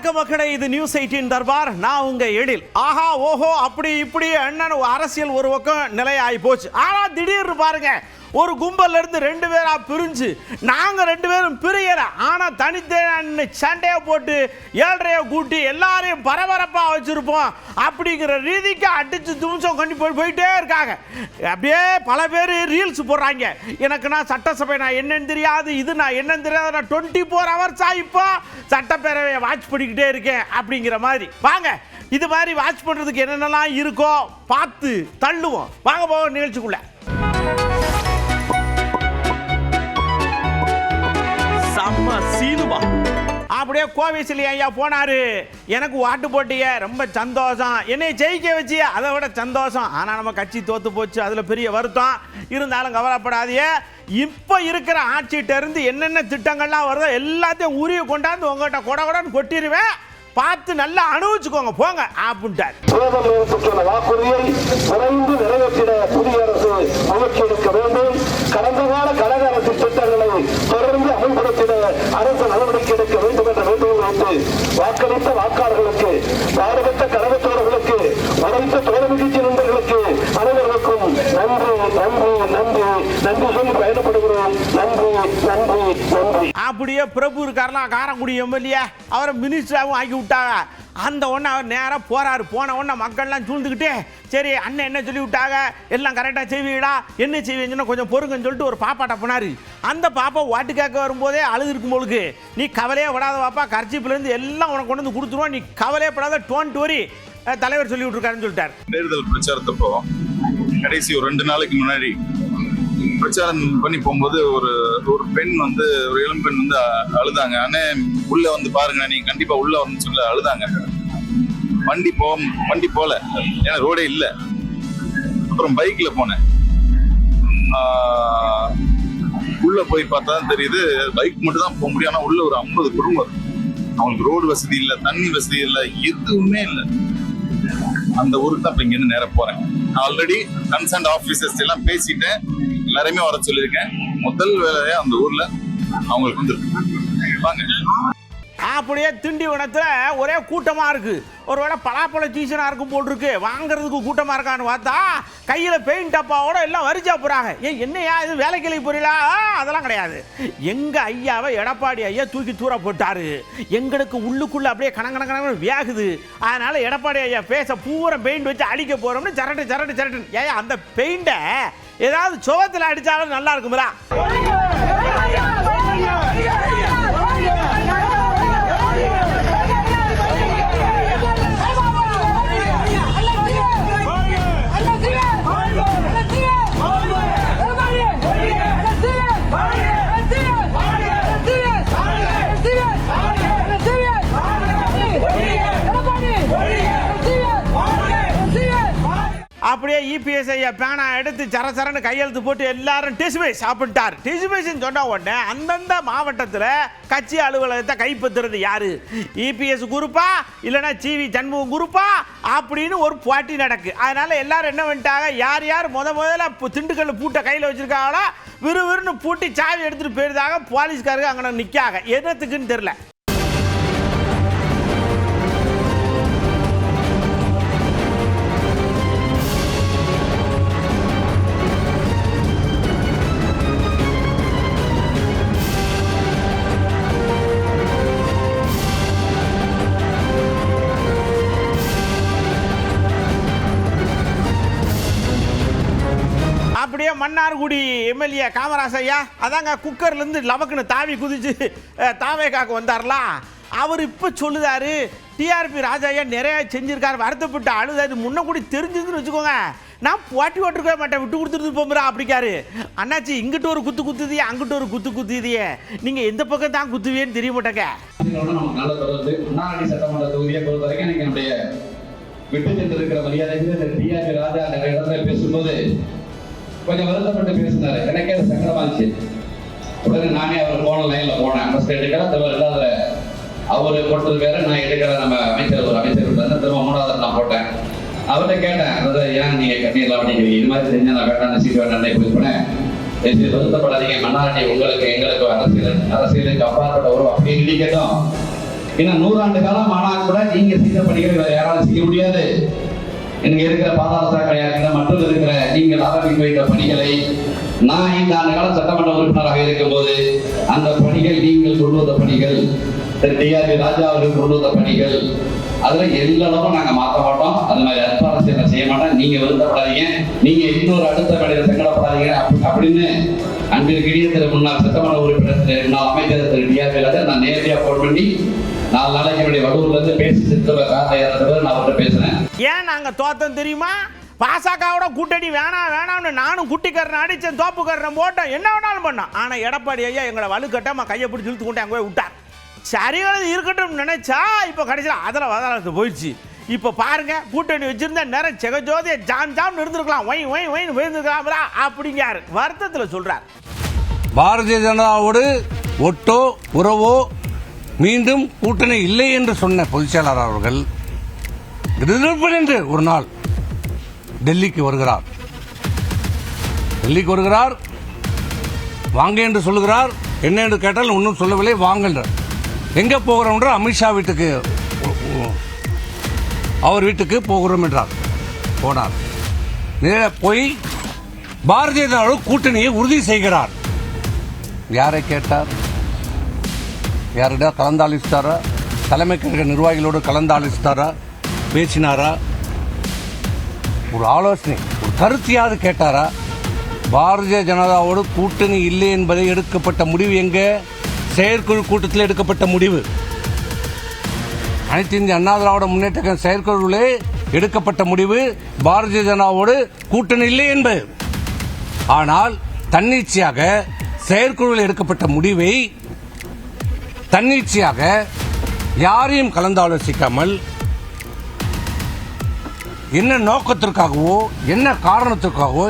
வணக்க மக்களே, இது நியூஸ் 18 தர்பார். நான் உங்க எழில். ஆஹா ஓஹோ அப்படி இப்படி என்னன்னு அரசியல் ஒரு பக்கம் நிலையாகி போச்சு. ஆனா திடீர்னு பாருங்க, ஒரு கும்பல்ல இருந்து 2 பேரா பிரிஞ்சு நாங்க 2 பேரும் பிரியற, ஆனா தனித்தனி சண்டையை போட்டு 7:30 கூட்டி எல்லாரையும் பரபரப்பா வச்சிருப்போம் அப்படிங்கிற ரீதிக்கு அடிச்சு தும்சம் கொண்டு போயிட்டே இருக்காங்க. அப்படியே பல பேர் ரீல்ஸ் போடுறாங்க. எனக்கு நான் சட்டசபை நான் என்னன்னு தெரியாது, இது நான் என்னன்னு தெரியாது, நான் 24 hours இப்போ சட்டப்பேரவையை வாட்ச் பண்ணிக்கிட்டே இருக்கேன் அப்படிங்கிற மாதிரி. வாங்க இது மாதிரி வாட்ச் பண்றதுக்கு என்னென்னலாம் இருக்கோ பார்த்து தள்ளுவோம். வாங்க போவோம் நிகழ்ச்சிக்குள்ள. அப்படியே கோவிசிலி ஐயா போனாரு. எனக்கு வாட்டு போட்டிய ரொம்ப சந்தோஷம், என்னை ஜெயிக்க வச்சு அதை விட சந்தோஷம். ஆனா நம்ம கட்சி தோத்து போச்சு, அதுல பெரிய வருத்தம். இருந்தாலும் கவலைப்படாதீங்க, இப்ப இருக்கிற ஆட்சிட்ட இருந்து என்னென்ன திட்டங்கள்லாம் வருதோ எல்லாத்தையும் உரிய கொண்டாந்து உங்ககிட்ட கொடன்னு கொட்டிடுவேன். பார்த்து நல்லா அனுபவிச்சுக்கோங்க போங்க அப்படின்ட்டார். வாக்குறுதியை விரைந்து நிறைவேற்றிட புதிய அரசு முயற்சி எடுக்க வேண்டும். கடந்த கால கழக அரசு திட்டங்களை தொடர்ந்து அமல்படுத்திட அரசு நடவடிக்கை எடுக்க வேண்டும் என்ற வேண்டுகோள் வைத்து வாக்களித்த வாக்காளர்களுக்கு, பாடுபட்ட கழகத்தோழர்களுக்கு, அனைத்து தோழமை கட்சி நண்பர்களுக்கு அனைவருக்கும் நன்றி நன்றி நன்றி நன்றி சொல்லி பயணப்படுகிறோம். நன்றி நன்றி நன்றி. அப்படியே பிரபு இருக்காருலாம், காரக்குடி எம்எல்ஏ, அவரை மினிஸ்டராகவும் ஆக்கி விட்டாங்க. அந்த ஒன்று அவர் நேராக போறாரு. போன உடனே மக்கள்லாம் சூழ்ந்துக்கிட்டே, சரி அண்ணன் என்ன சொல்லி விட்டாங்க, எல்லாம் கரெக்டாக செய்வீங்களா, என்ன செய்வீங்கன்னு கொஞ்சம் பொறுங்கன்னு சொல்லிட்டு ஒரு பாப்பாட்ட போனாரு. அந்த பாப்பா வாட்டு கேட்க வரும்போதே அழுது இருக்கும் போலுக்கு, நீ கவலையே விடாத பாப்பா, கர்ச்சிப்பிலேருந்து எல்லாம் உனக்கு கொண்டு வந்து கொடுத்துருவோம், நீ கவலையே படாத, டோன்ட் வரி, தலைவர் சொல்லி விட்டுருக்காருன்னு சொல்லிட்டார். தேர்தல் பிரச்சாரத்தப்போ கடைசி ஒரு 2 நாளைக்கு முன்னாடி பிரச்சாரம் பண்ணி போகும்போது ஒரு பெண் வந்து, ஒரு இளம் பெண் வந்து அழுதாங்க. அண்ணே உள்ள வந்து பாருங்க, நீங்க கண்டிப்பா உள்ள வரணும்னு சொல்ல அழுதாங்க. வண்டி போல, ஏன்னா ரோடே இல்ல. அப்புறம் பைக்ல போனேன். உள்ள போய் பார்த்தா தெரியுது, பைக் மட்டும் தான் போக முடியும். ஆனா உள்ள ஒரு 50 குடும்பம் இருக்கு. அவங்களுக்கு ரோடு வசதி இல்லை, தண்ணி வசதி இல்லை, எதுவுமே இல்லை. அந்த ஊருக்கு தான் இப்ப இங்க இருந்து நேரம் போறேன். ஆல்ரெடி கன்சர்ன் ஆபீசர்ஸ் எல்லாம் பேசிட்டேன், எல்லாரையுமே வர சொல்லியிருக்கேன். முதல் வேலையா அந்த ஊர்ல அவங்களுக்கு வந்து வாங்க. அப்படியே திண்டிவனத்துல ஒரே கூட்டமா இருக்கு. ஒருவேளை பலாப்பழ சீசனா இருக்கும் போல் இருக்கு, வாங்குறதுக்கு கூட்டமா இருக்கான்னு பார்த்தா கையில பெயிண்ட் டப்பாவோட எல்லாம் வரிச்சா போறாங்க. ஏன் என்னையா இது வேலைக்கிளை போறீங்களா? அதெல்லாம் கிடையாது. எங்க ஐயாவை எடப்பாடி ஐயா தூக்கி தூர போட்டாரு. எங்களுக்கு உள்ளுக்குள்ள அப்படியே கணக்கணக்கண வேகுது. அதனால எடப்பாடி ஐயா பேச பூரா பெயிண்ட் வச்சு அடிக்க போறோம்னு சரட்டு. ஏன் அந்த பெயிண்ட ஏதாவது சுவத்துல அடிச்சாலும் நல்லா இருக்குங்களா? அப்படியே இபிஎஸ் ஐயா பேனா எடுத்து சரசரன்னு கையெழுத்து போட்டு எல்லாரும் டிஸ்மிஸ் சாப்பிட்டார். டிஸ்மிஸ் சொன்ன உடனே அந்தந்த மாவட்டத்தில் கட்சி அலுவலகத்தை கைப்பற்றுறது யாரு? இபிஎஸ் குரூப்பா இல்லைன்னா சிவி சண்முகம் குரூப்பா அப்படின்னு ஒரு போட்டி நடக்கு. அதனால எல்லாரும் என்ன பண்ணிட்டாங்க, யார் முதல்ல திண்டுக்கல் பூட்டை கையில் வச்சிருக்காங்களோ விறுவிறுன்னு பூட்டி சாவி எடுத்துட்டு போயிருந்தாங்க. போலீஸ்காரங்க அங்கே நிற்காங்க, என்னத்துக்குன்னு தெரியல. அப்படியே மன்னார்குடி எம்எல்ஏ காமராஜ் ஐயா, அதாங்க குக்கர்லேருந்து லவக்குன்னு தாவி குதிச்சு தாவேக்காக்கு வந்தார்லாம். அவர் இப்போ சொல்லுதாரு, டிஆர்பி ராஜா ஐயா நிறைய செஞ்சிருக்காரு, வருத்தப்பட்டு அழுதாரு. முன்ன கூடி தெரிஞ்சதுன்னு வச்சுக்கோங்க, நான் போட்டி ஓட்டுருக்க மாட்டேன், விட்டு கொடுத்துட்டு போகிறா அப்படிக்காரு. அண்ணாச்சி இங்கிட்ட ஒரு குத்து குத்துதியே, அங்கிட்ட ஒரு குத்து குத்துதியே, நீங்க எந்த பக்கம் தான் குத்துவேன்னு தெரிய மாட்டேங்க. நல்ல தொடர்ந்து முன்னாடி சட்டமன்ற தொகுதியை பொறுத்த வரைக்கும் நீங்க என்னுடைய விட்டு சென்றிருக்கிற மரியாதைக்கு டிஆர்பி ராஜா நிறைய இடத்துல பேசும்போது கொஞ்சம் வருத்தப்பட்டு பேசினாரு. எனக்கே அது சங்கடமாச்சு. உடனே நானே அவர் போன லைன்ல போனேன். ஃபர்ஸ்ட் எடுக்கிற தவிர இல்லாத அவரு போட்டது வேற, நான் எடுக்கிற நம்ம அமைச்சர் ஒரு அமைச்சர் திரும்ப 3வது நான் போட்டேன். அவர்கிட்ட கேட்டேன், அதாவது ஏன் நீங்க கண்ணீர்லாம் பண்ணிக்கிறீங்க, இது மாதிரி செஞ்சா நான் வேண்டாம் சீட் வேண்டாம் போய் போனேன். வருத்தப்படாதீங்க, மன்னார்குடி உங்களுக்கு எங்களுக்கு அரசியலுக்கு அப்பாற்பட்ட உறவு அப்படி இல்லைக்கட்டும். இன்னும் 100 ஆண்டு காலம் ஆனால் கூட நீங்க செய்த பணிகளை வேற யாராலும் செய்ய முடியாது. இங்க இருக்கிற பாதாள சாக்கடையா இருக்கிற மற்றும் இருக்கிற நீங்கள் ஆரம்பித்து வைத்த பணிகளை நான் இந்த ஆண்டு கால சட்டமன்ற உறுப்பினராக இருக்கும் போது அந்த பணிகள் நீங்கள் கொண்டு வந்த பணிகள், திரு டிஆர்பி ராஜா அவர்கள் கொண்டு வந்த பணிகள், அதுல எல்லாரும் நாங்க மாற்ற மாட்டோம். அது மாதிரி அற்ப அரசியல் செய்ய மாட்டோம். நீங்க வருத்தப்படாதீங்க, நீங்க இன்னொரு அடுத்த வேலையில சங்கடப்படாதீங்க அப்படின்னு அன்பிற்கிடையே திரு முன்னாள் சட்டமன்ற உறுப்பினர் முன்னாள் அமைச்சர் திரு டிஆர்பி ராஜா நான் நேரடியாக போன் பண்ணி 4 நாளைக்கு என்னுடைய வடூர்ல இருந்து பேசி நான் அவர்கிட்ட பேசுறேன். ஏன் நாங்க தோத்தம் தெரியுமா? பாசகவோட கூட்டணி வேணாம்னு நானும் குட்டிக்காரன் அடிச்சேன், தோப்புக்காரன் போட்டேன், என்ன வேணாலும் பண்ணோம். ஆனா எடப்பாடி ஐயா எங்களை வலுக்கட்டாம கையை பிடிச்சி இழுத்து கொண்டு அங்கே போய் விட்டார். சரியானது இருக்கட்டும் நினைச்சா இப்ப கடைசியில் அதில் வதலத்து போயிடுச்சு. இப்ப பாருங்க, கூட்டணி வச்சிருந்தா நேரம் செகஜோதிய ஜாம் இருந்திருக்கலாம், ஒயின் போயிருந்துருக்கலாம் அப்படிங்காரு வருத்தத்தில் சொல்றார். பாரதிய ஜனதாவோடு ஒட்டோ உறவோ மீண்டும் கூட்டணி இல்லை என்று சொன்ன பொதுச்செயலாளர் அவர்கள் திடீரென்று ஒரு நாள் டெல்லிக்கு வருகிறார். வாங்க என்று சொல்லுகிறார். என்ன என்று கேட்டால் ஒன்றும் சொல்லவில்லை, வாங்கன்றார். எங்க போகிறோம்? அமித்ஷா வீட்டுக்கு, அவர் வீட்டுக்கு போகிறோம் என்றார். போனார். நேர போய் பாரதிய ஜனதா கூட்டணியை உறுதி செய்கிறார். யாரை கேட்டார்? யாரிடம் கலந்தாலோசித்தாரா? தலைமை கழக நிர்வாகிகளோடு கலந்தாலோசித்தாரா? பேசினாரா? ஒரு ஆலோசனை, ஒரு கருத்தையாவது கேட்டாரா? பாரதிய ஜனதாவோடு கூட்டணி இல்லை என்பதை எடுக்கப்பட்ட முடிவு எங்க? செயற்குழு கூட்டத்தில் எடுக்கப்பட்ட முடிவு. அனைத்து இந்திய அண்ணா திராவிட முன்னேற்ற கழக செயற்குழுவிலே எடுக்கப்பட்ட முடிவு பாரதிய ஜனதாவோடு கூட்டணி இல்லை என்பது. ஆனால் தன்னிச்சையாக செயற்குழுவில் எடுக்கப்பட்ட முடிவை தன்னிச்சையாக யாரையும் கலந்தாலோசிக்காமல் என்ன நோக்கத்திற்காகவோ என்ன காரணத்திற்காகவோ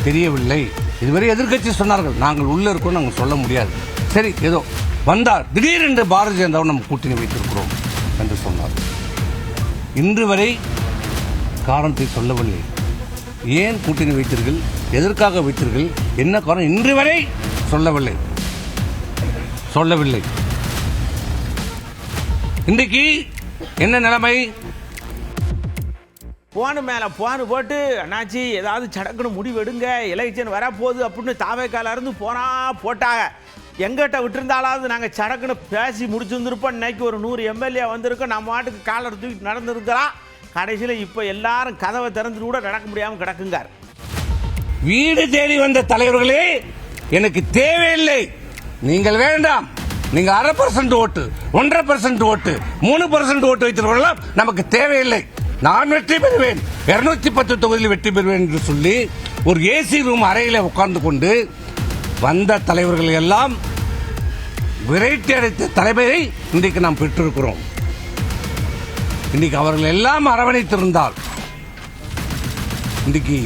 தெரியவில்லை. இதுவரை எதிர்க்கட்சி சொன்னார்கள், நாங்கள் உள்ள இருக்கோம், நாங்கள் சொல்ல முடியாது. சரி, ஏதோ வந்தார். திடீரென்று பாரதிய ஜனதாவை நம்ம கூட்டணி வைத்திருக்கிறோம் என்று சொன்னார். இன்று வரை காரணத்தை சொல்லவில்லை. ஏன் கூட்டணி வைத்தீர்கள், எதற்காக வைத்தீர்கள், என்ன காரணம் இன்று வரை சொல்லவில்லை. இன்றைக்கு என்ன நிலைமை? போனு மேலே போனு போட்டு அண்ணாச்சி ஏதாவது சடக்குன்னு முடிவு எடுங்க, எலெக்ஷன் வரப்போகுது அப்படின்னு தாவேக்கால இருந்து போட்டாங்க. எங்கிட்ட விட்டுருந்தாலாவது நாங்கள் சடக்குன்னு பேசி முடிச்சுருந்துருப்போம். இன்னைக்கு ஒரு 100 எம்எல்ஏ வந்திருக்கோம், நம்ம மாட்டுக்கு காலர் தூக்கிட்டு நடந்துருக்கலாம். கடைசியில் இப்போ எல்லாரும் கதவை திறந்துட்டு கூட நடக்க முடியாமல் கிடக்குங்கார். வீடு தேடி வந்த தலைவர்களே எனக்கு தேவையில்லை, நீங்கள் வேண்டாம். நீங்க 1/2% ஓட்டு, 1.5% ஓட்டு, 3% ஓட்டு வைத்திருக்கலாம், நமக்கு தேவையில்லை. நான் வெற்றி பெறுவேன், 210 தொகுதியில் வெற்றி பெறுவேன் என்று சொல்லி ஒரு ஏசி ரூம் அறையில் உட்கார்ந்து கொண்டு வந்த தலைவர்கள் எல்லாம் விரட்டி அடைத்த தலைமையை இன்றைக்கு நாம் பெற்றிருக்கிறோம். இன்னைக்கு அவர்கள் எல்லாம் அரவணைத்திருந்தால் இன்றைக்கு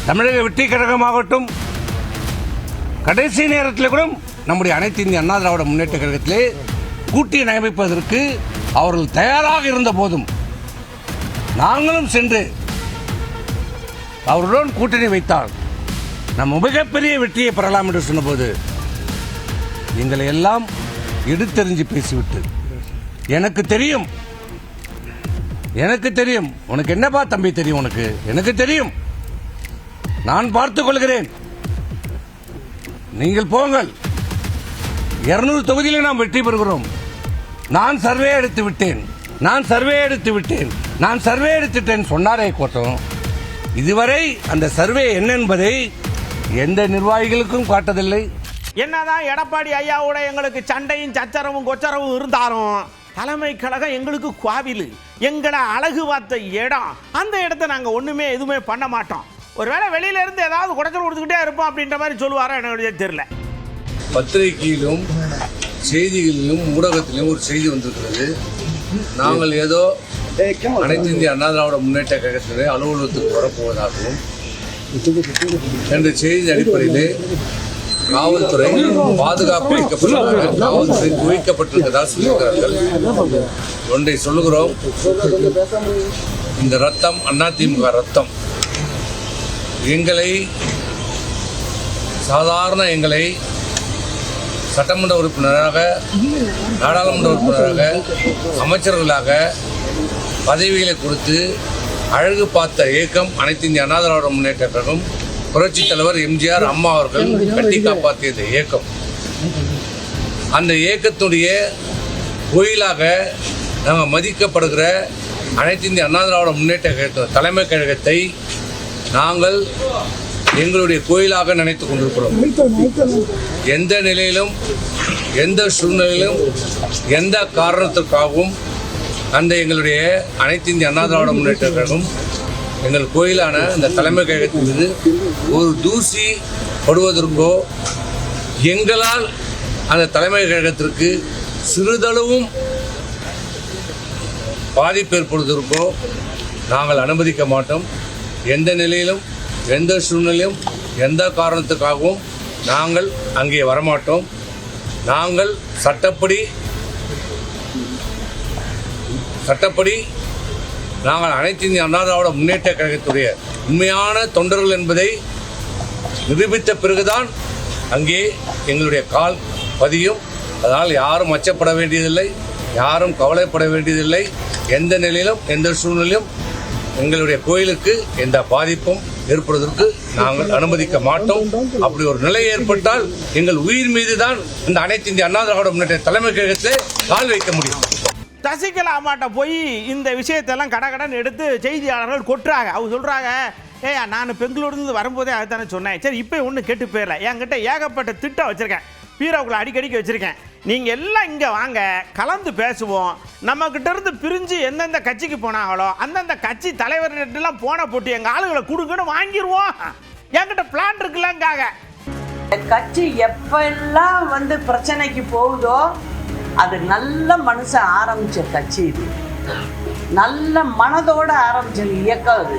தமிழக வெற்றி கழகமாகட்டும், கடைசி நேரத்தில் கூட நம்முடைய அனைத்து இந்திய அண்ணா திராவிட முன்னேற்ற கழகத்திலே கூட்டணி அமைப்பதற்கு அவர்கள் தயாராக இருந்த போதும் நாங்களும் சென்று அவருடன் கூட்டணி வைத்தால் நம்ம மிகப்பெரிய வெற்றியை பெறலாம் என்று சொன்னபோது எங்களை எல்லாம் எடுத்தெறிஞ்சு பேசிவிட்டு, எனக்கு தெரியும் உனக்கு என்னப்பா தம்பி தெரியும், உனக்கு எனக்கு தெரியும், நான் பார்த்துக் கொள்கிறேன், நீங்கள் போங்கள், 200 தொகுதியிலே நாம் வெற்றி பெறுகிறோம். நான் சர்வே எடுத்துவிட்டேன் சொன்னாரே கோட்டம். இதுவரை அந்த சர்வே என்ன என்பதை எந்த நிர்வாகிகளுக்கும் காட்டதில்லை. என்னதான் எடப்பாடி ஐயாவோட எங்களுக்கு சண்டையும் சச்சரவும் கொச்சரவும் இருந்தாலும் தலைமை கழகம் எங்களுக்கு கோவில், எங்களை அழகு பார்த்த இடம். அந்த இடத்த நாங்கள் ஒண்ணுமே எதுவுமே பண்ண மாட்டோம். ஒருவேளை வெளியில இருந்து ஏதாவது குடைச்சல் கொடுத்துக்கிட்டே இருப்போம் அப்படின்ற மாதிரி சொல்லுவாரோ எனக்கு தெரியல. பத்திரிகையிலும் செய்திகளிலும் ஊடகத்திலும் ஒரு செய்தி வந்திருக்கிறது. நாங்கள் ஏதோ அனைத்து இந்திய அண்ணா திராவிட முன்னேற்ற கழகத்திலே அலுவலகத்துக்கு வரப்போவதாகவும் என்ற செய்தி அடிப்படையிலே காவல்துறை பாதுகாப்பு காவல்துறை குவிக்கப்பட்டிருக்கிறதா சொல்லியிருக்கிறார்கள். ஒன்றை சொல்லுகிறோம், இந்த ரத்தம் அதிமுக ரத்தம். எங்களை சட்டமன்ற உறுப்பினராக, நாடாளுமன்ற உறுப்பினராக, அமைச்சர்களாக பதவிகளை கொடுத்து அழகு பார்த்த இயக்கம் அனைத்து இந்திய அண்ணா திராவிட முன்னேற்றக் கழகம். புரட்சித் தலைவர் எம்ஜிஆர் அம்மா அவர்கள் கட்டி காப்பாற்றியது இயக்கம். அந்த இயக்கத்துடைய கோயிலாக நாங்கள் மதிக்கப்படுகிற அனைத்து இந்திய அண்ணா திராவிட முன்னேற்ற கழக தலைமை கழகத்தை நாங்கள் எங்களுடைய கோயிலாக நினைத்து கொண்டிருக்கிறோம். எந்த நிலையிலும், எந்த சூழ்நிலையிலும், எந்த காரணத்திற்காகவும் அந்த எங்களுடைய அனைத்து இந்திய அண்ணா திராவிட முன்னேற்ற கழகம் எங்கள் கோயிலான இந்த தலைமை கழகத்தின் மீது ஒரு தூசி படுவதற்கோ, எங்களால் அந்த தலைமை கழகத்திற்கு சிறிதளவும் பாதிப்பு ஏற்படுவதற்கோ நாங்கள் அனுமதிக்க மாட்டோம். எந்த நிலையிலும், எந்த சூழ்நிலையும், எந்த காரணத்துக்காகவும் நாங்கள் அங்கே வரமாட்டோம். நாங்கள் சட்டப்படி நாங்கள் அனைத்து இந்திய அண்ணா திராவிட முன்னேற்ற கழகத்துடைய உண்மையான தொண்டர்கள் என்பதை நிரூபித்த பிறகுதான் அங்கே எங்களுடைய கால் பதியும். அதனால் யாரும் அச்சப்பட வேண்டியதில்லை, யாரும் கவலைப்பட வேண்டியதில்லை. எந்த நிலையிலும், எந்த சூழ்நிலையும் எங்களுடைய கோயிலுக்கு எந்த பாதிப்பும் ஏற்படுவதற்கு நாங்கள் அனுமதிக்க மாட்டோம். அப்படி ஒரு நிலை ஏற்பட்டால் எங்கள் உயிர் மீது தான் இந்த அனைத்து இந்திய அண்ணா திராவிட முன்னேற்ற தலைமை கழகத்தில் கால் வைக்க முடியும். சசிகலா அம்மாட்ட போய் இந்த விஷயத்தெல்லாம் கடகடன் எடுத்து செய்தியாளர்கள் கொட்டுறாங்க. அவங்க சொல்கிறாங்க, நான் பெங்களூர்லேருந்து வரும்போதே அதுதானே சொன்னேன். சரி, இப்போ ஒன்றும் கெட்டு போயிடல, என்கிட்ட ஏகப்பட்ட திட்டம் வச்சுருக்கேன், பீரோவுக்குள்ள அடிக்கடிக்கு வச்சுருக்கேன். நீங்கள் எல்லாம் இங்கே வாங்க, கலந்து பேசுவோம். நம்மக்கிட்ட இருந்து பிரிஞ்சு எந்தெந்த கட்சிக்கு போனாங்களோ அந்தந்த கட்சி தலைவர்கிட்டலாம் போன போட்டு எங்கள் ஆளுகளை கொடுங்கன்னு வாங்கிடுவோம். என்கிட்ட பிளான் இருக்குல்லங்காக. கட்சி எப்பெல்லாம் பிரச்சனைக்கு போகுதோ அது நல்ல மனுஷன் ஆரம்பிச்ச கட்சி. இது நல்ல மனதோட ஆரம்பிச்ச இயக்கம். அது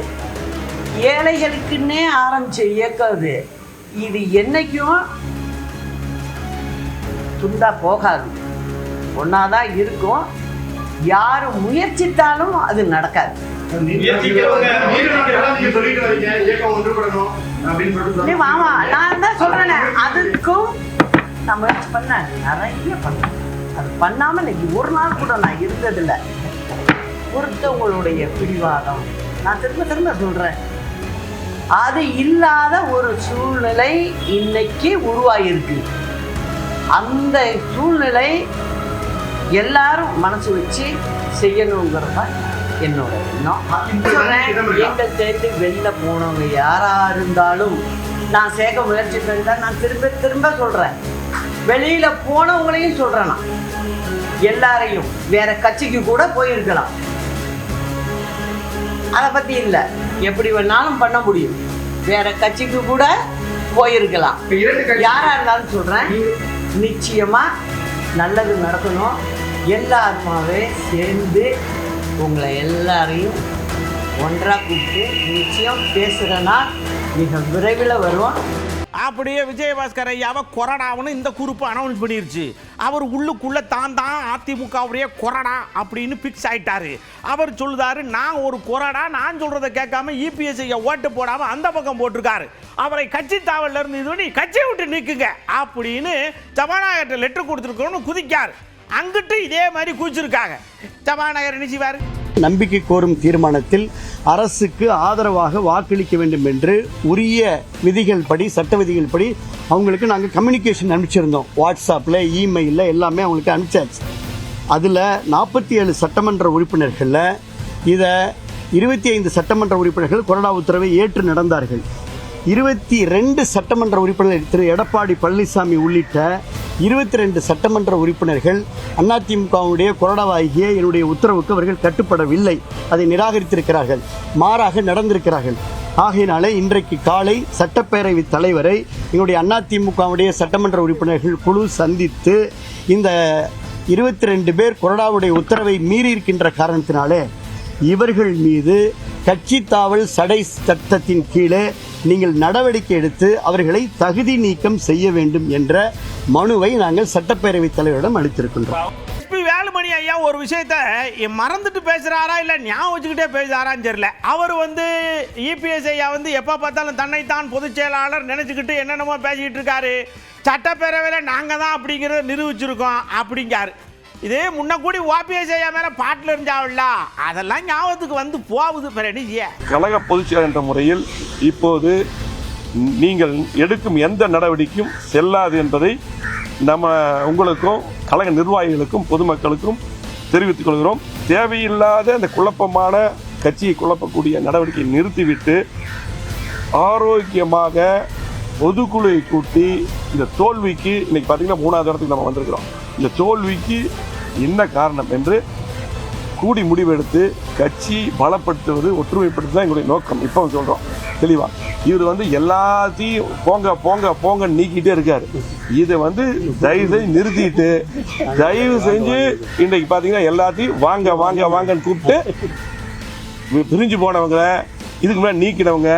ஏழைகளுக்குன்னே ஆரம்பிச்ச இயக்கம். இது என்னைக்கும் துண்டா போகாது, ஒன்னாதான் இருக்கும். யாரு முயற்சித்தாலும் அது நடக்காது. ஆமா, நான் தான் சொல்றேன். அதுக்கும் நான் முயற்சி பண்ணேன், நிறைய பண்ணேன். அது பண்ணாம இன்னைக்கு ஒரு நாள் கூட நான் இருந்ததில்லை. ஒருத்தவங்களுடைய பிடிவாதம், நான் திரும்ப திரும்ப சொல்றேன், அது இல்லாத ஒரு சூழ்நிலை இன்னைக்கு உருவாயிருக்கு. அந்த சூழ்நிலை எல்லாரும் மனசு வச்சு செய்யணுங்கிறத என்னோட எண்ணம். எங்கள் தேடி வெளில போனவங்க யாரா இருந்தாலும் நான் சேர்க்க முயற்சி பண்ண நான் திரும்ப திரும்ப சொல்றேன். வெளியில போனவங்களையும் சொல்றேன். நான் எல்லாரையும் வேற கட்சிக்கு கூட போயிருக்கலாம், அதை பத்தி இல்லை. எப்படி வேணாலும் பண்ண முடியும். வேற கட்சிக்கு கூட போயிருக்கலாம். யாரா இருந்தாலும் சொல்றேன், நிச்சயமா நல்லது நடக்கணும். எல்லாருமாவே சேர்ந்து உங்களை எல்லாரையும் ஒன்றாக கூப்பிட்டு நிச்சயம் பேசுகிறேன்னா மிக விரைவில் வருவோம். அப்படியே விஜயபாஸ்கர் ஐயாவை கொறடாவுன்னு இந்த குரூப்பு அனௌன்ஸ் பண்ணிருச்சு. அவர் உள்ளுக்குள்ள தான் அதிமுகவுடைய கொறடா அப்படின்னு பிக்ஸ் ஆயிட்டாரு. அவர் சொல்லுதாரு, நான் ஒரு கொறடா, நான் சொல்றதை கேட்காம இபிஎஸ் ஐயா ஓட்டு போடாம அந்த பக்கம் போட்டிருக்காரு, அவரை கட்சி தாவல்ல இருந்து இது பண்ணி கட்சியை விட்டு நீக்குங்க அப்படின்னு சபாநாயகர்கிட்ட லெட்டர் கொடுத்துருக்கோன்னு குதிக்காரு. அங்கிட்டு இதே மாதிரி குதிச்சிருக்காங்க. சபாநாயகர் நினைச்சுவாரு, நம்பிக்கை கோரும் தீர்மானத்தில் அரசுக்கு ஆதரவாக வாக்களிக்க வேண்டும் என்று உரிய விதிகள் படி, சட்ட விதிகள் படி அவங்களுக்கு நாங்கள் கம்யூனிகேஷன் அனுப்பிச்சிருந்தோம். வாட்ஸ்அப்பில், இமெயிலில் எல்லாமே அவங்களுக்கு அனுப்பிச்சாச்சு. அதில் 47 சட்டமன்ற உறுப்பினர்களில் இதை 25 சட்டமன்ற உறுப்பினர்கள் கொறடா உத்தரவை ஏற்று நடந்தார்கள். 22 சட்டமன்ற உறுப்பினர்கள் திரு எடப்பாடி பழனிசாமி உள்ளிட்ட 22 சட்டமன்ற உறுப்பினர்கள் அதிமுகவுடைய கொறடாவாகிய என்னுடைய உத்தரவுக்கு அவர்கள் கட்டுப்படவில்லை, அதை நிராகரித்திருக்கிறார்கள், மாறாக நடந்திருக்கிறார்கள். ஆகையினாலே இன்றைக்கு காலை சட்டப்பேரவை தலைவரை எங்களுடைய அதிமுகவுடைய சட்டமன்ற உறுப்பினர்கள் குழு சந்தித்து இந்த 22 பேர் கொறடாவுடைய உத்தரவை மீறி இருக்கின்ற காரணத்தினாலே இவர்கள் மீது கட்சி தாவல் சடை சட்டத்தின் கீழே நீங்கள் நடவடிக்கை எடுத்து அவர்களை தகுதி நீக்கம் செய்ய வேண்டும் என்ற மனுவை நாங்கள் சட்டப்பேரவைத் தலைவரிடம் அளித்திருக்கின்றோம். வீரமணி ஐயா ஒரு விஷயத்த மறந்துட்டு பேசுறாரா இல்ல ஞாபகம் வச்சுக்கிட்டே பேசுறாரான்னு தெரியல. அவர் இபிஎஸ் ஐயா எப்ப பார்த்தாலும் தன்னைத்தான் பொதுச் செயலாளர் நினைச்சுக்கிட்டு என்னென்னமோ பேசிக்கிட்டு இருக்காரு. சட்டப்பேரவையில் நாங்க தான் அப்படிங்கிறத நிரூபிச்சிருக்கோம் அப்படிங்காரு. இதே முன்ன கூடி ஓபிஎஸ் ஐயா மேல பாட்டில் இருந்தாவில்ல, அதெல்லாம் ஞாபகத்துக்கு போகுது. கழக பொதுச் செயலர் என்ற முறையில் இப்போது நீங்கள் எடுக்கும் எந்த நடவடிக்கையும் செல்லாது என்பதை உங்களுக்கும் கழக நிர்வாகிகளுக்கும் பொதுமக்களுக்கும் தெரிவித்துக் கொள்கிறோம். தேவையில்லாத அந்த குழப்பமான கட்சியை குழப்பக்கூடிய நடவடிக்கையை நிறுத்திவிட்டு ஆரோக்கியமாக பொதுக்குழுவை கூட்டி இந்த தோல்விக்கு இன்னைக்கு பார்த்தீங்கன்னா 3வது இடத்துக்கு நம்ம வந்திருக்கிறோம். இந்த தோல்விக்கு என்ன காரணம் என்று கூடி முடிவெடுத்து கட்சி பலப்படுத்துவது ஒற்றுமைப்படுத்துவது தான் எங்களுடைய நோக்கம். இப்போ சொல்கிறோம் தெளிவா. இவர் எல்லாத்தையும் போங்க போங்க போங்க நீக்கிட்டே இருக்காரு. இதை தயவு செஞ்சு நிறுத்திட்டு தயவு செஞ்சு இன்றைக்கு பார்த்தீங்கன்னா எல்லாத்தையும் வாங்க வாங்க வாங்கன்னு கூப்பிட்டு பிரிஞ்சு போனவங்க இதுக்கு மேலே நீக்கினவங்க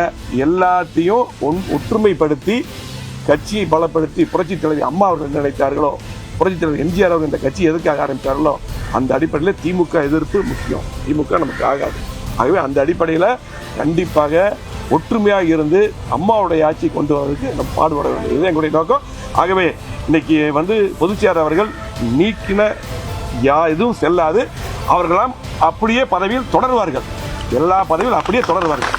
எல்லாத்தையும் ஒற்றுமைப்படுத்தி கட்சியை பலப்படுத்தி புரட்சித் தலைவர் அம்மா அவர்கள் நினைத்தார்களோ, புரட்சித் தலைவர் எம்ஜிஆர் அவர்கள் இந்த கட்சி எதுக்காக ஆரம்பித்தார்களோ அந்த அடிப்படையில் திமுக எதிர்ப்பு முக்கியம். திமுக நமக்கு ஆகாது. ஆகவே அந்த அடிப்படையில் கண்டிப்பாக ஒற்றுமையாக இருந்து அம்மாவுடைய ஆட்சி கொண்டு வருவதற்கு நம்ம பாடுபட வேண்டும். இது எங்களுடைய நோக்கம். ஆகவே இன்னைக்கு பொதுச்செயலாளர் அவர்கள் நீக்கின எதுவும் செல்லாது. அவர்களாம் அப்படியே பதவியில் தொடர்வார்கள். எல்லா பதவியும் அப்படியே தொடர்வார்கள்.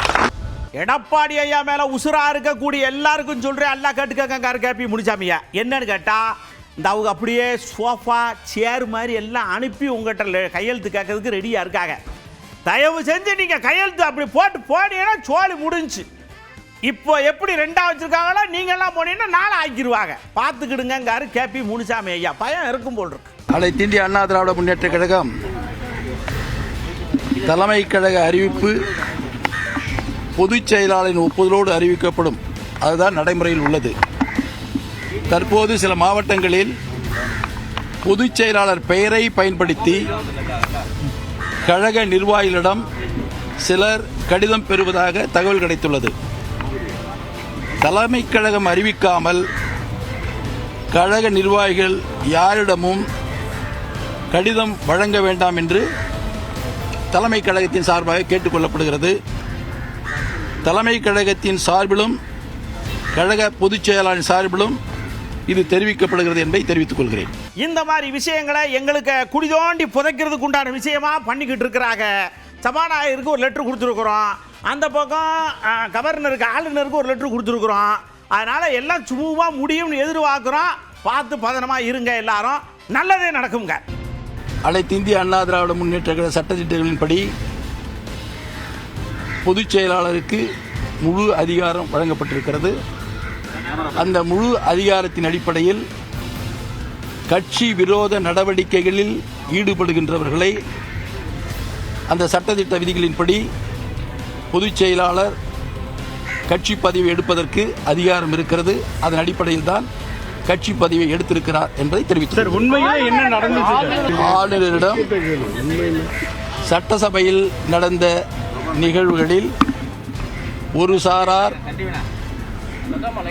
எடப்பாடி ஐயா மேல உசுரா இருக்கக்கூடிய எல்லாருக்கும் சொல்றேன், எல்லாம் கேட்டுக்கங்க. கேபி முனிசாமியா என்னன்னு கேட்டா, இந்த அவங்க அப்படியே சோஃபா சேர் மாதிரி எல்லாம் அனுப்பி உங்கள்கிட்ட கையெழுத்து கேட்கறதுக்கு ரெடியா இருக்காங்க. தயவு செஞ்சு நீங்க கையெழுத்து அப்படி போட்டு போனீங்கன்னா சோழி முடிஞ்சு. இப்போ எப்படி 2ஆ வச்சிருக்காங்களோ நீங்க எல்லாம் போனீங்கன்னா 4 ஆக்கிடுவாங்க. பார்த்துக்கிடுங்காரு கேபி முனிசாமி ஐயா. பயம் இருக்கும் போல் இருக்கு. அனைத்து இந்திய அண்ணா திராவிட முன்னேற்ற கழகம் தலைமை கழக அறிவிப்பு பொதுச் செயலாளரின் ஒப்புதலோடு அறிவிக்கப்படும். அதுதான் நடைமுறையில் உள்ளது. தற்போது சில மாவட்டங்களில் பொதுச் செயலாளர் பெயரை பயன்படுத்தி கழக நிர்வாகிகளிடம் சிலர் கடிதம் பெறுவதாக தகவல் கிடைத்துள்ளது. தலைமை கழகம் அறிவிக்காமல் கழக நிர்வாகிகள் யாரிடமும் கடிதம் வழங்க வேண்டாம் என்று தலைமை கழகத்தின் சார்பாக கேட்டுக்கொள்ளப்படுகிறது. தலைமை கழகத்தின் சார்பிலும் கழக பொதுச் செயலாளரின் சார்பிலும் இது தெரிவிக்கப்படுகிறது என்பதை தெரிவித்துக் கொள்கிறேன். இந்த மாதிரி விஷயங்களை எங்களுக்கு குடிதோண்டி புதைக்கிறதுக்கு உண்டான விஷயமா பண்ணிக்கிட்டு இருக்கிறாங்க. சபாநாயகருக்கு ஒரு லெட்டர் கொடுத்துருக்குறோம், அந்த பக்கம் கவர்னருக்கு ஆளுநருக்கு ஒரு லெட்டர் கொடுத்துருக்குறோம். அதனால எல்லாம் சுமூகமா முடியும்னு எதிர்பார்க்கிறோம். பார்த்து பதனமா இருங்க, எல்லாரும் நல்லதே நடக்குங்க. அனைத்து இந்திய அண்ணா திராவிட முன்னேற்ற கழக சட்டத்திட்டங்களின்படி பொதுச் செயலாளருக்கு முழு அதிகாரம் வழங்கப்பட்டிருக்கிறது. அந்த முழு அதிகாரத்தின் அடிப்படையில் கட்சி விரோத நடவடிக்கைகளில் ஈடுபடுகின்றவர்களை அந்த சட்டத்திட்ட விதிகளின்படி பொதுச் செயலாளர் கட்சி பதவி எடுப்பதற்கு அதிகாரம் இருக்கிறது. அதன் அடிப்படையில் தான் கட்சி பதவியை எடுத்திருக்கிறார் என்பதை தெரிவித்தார். உண்மையிலே என்ன நடந்துச்சு? ஆளுநரிடம் சட்டசபையில் நடந்த நிகழ்வுகளில் ஒரு சாரார்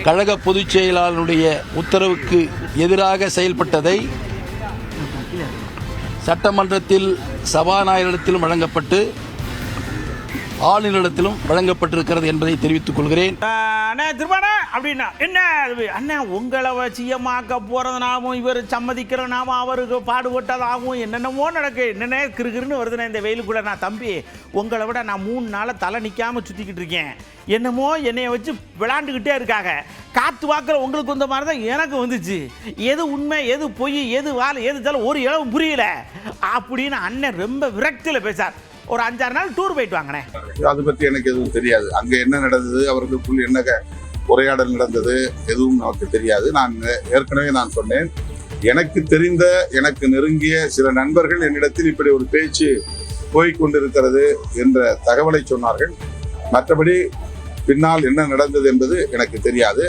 கழக பொதுச் செயலாளருடைய உத்தரவுக்கு எதிராக செயல்பட்டதை சட்டமன்றத்தில் சபாநாயகரிடத்திலும் வழங்கப்பட்டு ஆளுநரிடத்திலும் வழங்கப்பட்டிருக்கிறது என்பதை தெரிவித்துக் கொள்கிறேன். அப்படின்னா என்ன அண்ணா உங்களை சிஎம்மாக்க போறதுனாவும் இவர் சம்மதிக்கிறனாவும் அவருக்கு பாடுபட்டதாகவும் என்னென்னமோ நடக்கு. என்னென்ன கிருகிருன்னு வருதுன்னா இந்த வெயிலுக்குள்ள. நான் தம்பி உங்களை விட நான் 3 நாளை தலை நிற்காம சுற்றிக்கிட்டு இருக்கேன். என்னமோ என்னைய வச்சு விளாண்டுக்கிட்டே இருக்காங்க. காற்று வாக்கில் உங்களுக்கு வந்த மாதிரி தான் எனக்கு வந்துச்சு. எது உண்மை எது பொய் எது வாழை எது தலை ஒரு இளவும் புரியல அப்படின்னு அண்ணன் ரொம்ப விரக்தியில் பேசார். ஒரு 5-6 நாள் டூர் போயிட்டு வாங்கினேன். அதை பற்றி எனக்கு எதுவும் தெரியாது. அங்கே என்ன நடந்தது, அவர்களுக்குள் என்ன உரையாடல் நடந்தது எதுவும் நமக்கு தெரியாது. நான் ஏற்கனவே சொன்னேன், எனக்கு தெரிந்த எனக்கு நெருங்கிய சில நண்பர்கள் என்னிடத்தில் இப்படி ஒரு பேச்சு போய்கொண்டிருக்கிறது என்ற தகவலை சொன்னார்கள். மற்றபடி பின்னால் என்ன நடந்தது என்பது எனக்கு தெரியாது.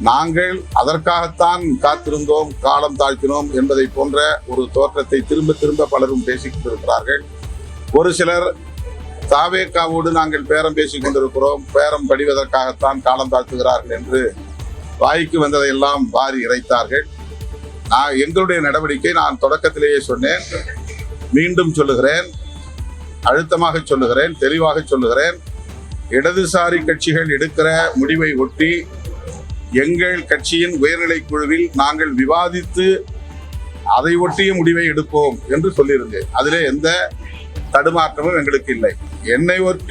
நாங்கள் அதற்காகத்தான் காத்திருந்தோம், காலம் தாழ்த்தினோம் என்பதை போன்ற ஒரு தோற்றத்தை திரும்ப திரும்ப பலரும் பேசிக் கொண்டிருக்கிறார்கள். ஒரு சிலர் தாவேக்காவோடு நாங்கள் பேரம் பேசிக் கொண்டிருக்கிறோம், பேரம் படிவதற்காகத்தான் காலம் தாழ்த்துகிறார்கள் என்று வாய்க்கு வந்ததையெல்லாம் வாரி இறைத்தார்கள். எங்களுடைய நடவடிக்கை நான் தொடக்கத்திலேயே சொன்னேன், மீண்டும் சொல்லுகிறேன், அழுத்தமாக சொல்லுகிறேன், தெளிவாக சொல்லுகிறேன், இடதுசாரி கட்சிகள் எடுக்கிற முடிவை ஒட்டி எங்கள் கட்சியின் உயர்நிலை குழுவில் நாங்கள் விவாதித்து அதை ஒட்டிய முடிவை எடுப்போம் என்று சொல்லியிருந்தேன். அதிலே எந்த தடுமாற்றமும் எங்களுக்கு இல்லை.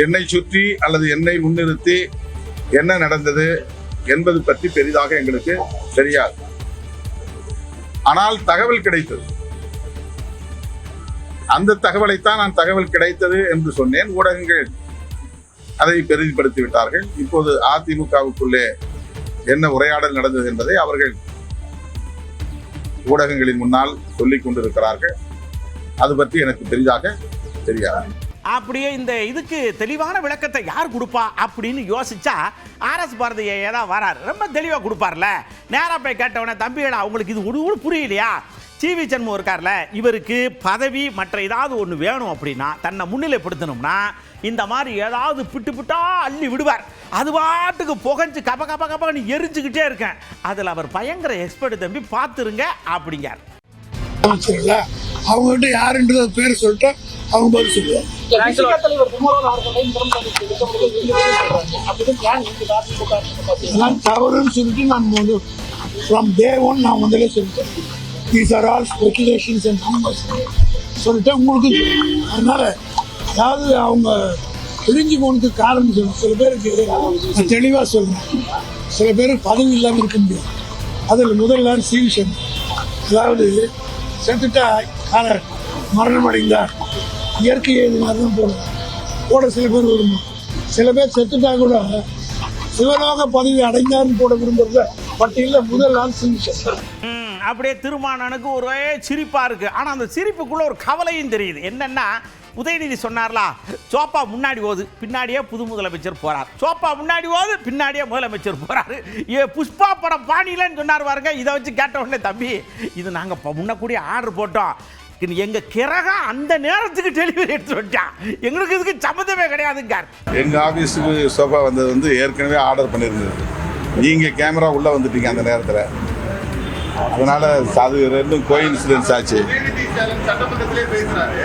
என்னை சுற்றி அல்லது என்னை முன்னிறுத்தி என்ன நடந்தது என்பது பற்றி பெரிதாக எங்களுக்கு தெரியாது. ஆனால் தகவல் கிடைத்தது. அந்த தகவலைத்தான் நான் தகவல் கிடைத்தது என்று சொன்னேன். ஊடகங்கள் அதை பெரிதுபடுத்தி விட்டார்கள். இப்போது அதிமுகவுக்குள்ளே என்ன உரையாடல் நடந்தது என்பதை அவர்கள் ஊடகங்களின் முன்னால் சொல்லிக் கொண்டிருக்கிறார்கள். அது பற்றி எனக்கு பெரிதாக தெரியாது. அப்படியே இந்த இதுக்கு தெளிவான விளக்கத்தை யார் கொடுப்பா அப்படின்னு யோசிச்சா ஆர்எஸ் பாரதியை ஏதாவது வராரு, ரொம்ப தெளிவாக கொடுப்பார்ல. நேராக போய் கேட்டவனே, தம்பிகளா உங்களுக்கு இது ஒரு புரியலையா? சிவி சண்முகம் இருக்கார்ல, இவருக்கு பதவி மற்ற ஏதாவது ஒன்று வேணும் அப்படின்னா தன்னை முன்னிலைப்படுத்தணும்னா இந்த மாதிரி ஏதாவது பிட்டு அள்ளி விடுவார். அது பாட்டுக்கு புகஞ்சு கபன்னு எரிஞ்சுக்கிட்டே இருக்கேன். அதில் அவர் பயங்கர எக்ஸ்பர்ட் தம்பி, பார்த்துருங்க அப்படிங்கார். அவங்ககிட்ட யாருன்றது பேர் சொல்லிட்டு அவங்க பதில் சொல்லுவாங்க. தவறுன்னு சொல்லிட்டு நான் வந்து ஃப்ரம் டே ஒன் நான் முதல்ல சொல்லிட்டேன். These are all speculations and rumours சொல்லிட்டு உங்களுக்கு. அதனால அதாவது அவங்க பிரிஞ்சு போனதுக்கு காரணம் சொல்லணும். சில பேருக்கு தெளிவாக சொல்லணும், சில பேருக்கு பதவி இல்லாமல் இருக்க முடியும். அதில் முதல்ல சீவிஷன், அதாவது செத்துட்டா மரணம் அடைந்தார், இயற்கை இது மாதிரி தான் போட சில பேர் விரும்பும். சில பேர் செத்துட்டா கூட சிவலோக பதவி அடைந்தார்னு போட விரும்புறத பட்டியலில் முதல் நாள் சீவிஷன். அப்படியே திருமானனுக்கு ஒரே சிரிப்பா இருக்கு. ஆனா அந்த சிரிப்புக்குள்ள ஒரு கவலையும் தெரியுது. என்னன்னா, உதயநிதி சொன்னார்லா, சோப்பா முன்னாடி ஓது பின்னாடியே புது முதலமைச்சர் போறார், சோப்பா முன்னாடி ஓது பின்னாடியே முதலமைச்சர் போறாரு. புஷ்பா படம் பாணியிலன்னு சொன்னார் பாருங்க. இதை வச்சு கேட்ட உடனே, தம்பி இது நாங்க முன்னக்கூடிய ஆர்டர் போட்டோம், எங்க கிரகம் அந்த நேரத்துக்கு டெலிவரி எடுத்து வச்சான், எங்களுக்கு இதுக்கு சம்மந்தமே கிடையாதுங்கார். எங்க ஆபீஸுக்கு சோஃபா வந்தது வந்து ஏற்கனவே ஆர்டர் பண்ணியிருந்தது. நீங்க கேமரா உள்ள வந்துட்டீங்க அந்த நேரத்தில். அதனால அது ரெண்டும் கோயின்சிடன்ஸ் ஆச்சு. சட்டமன்றத்திலே பேசுறாரு,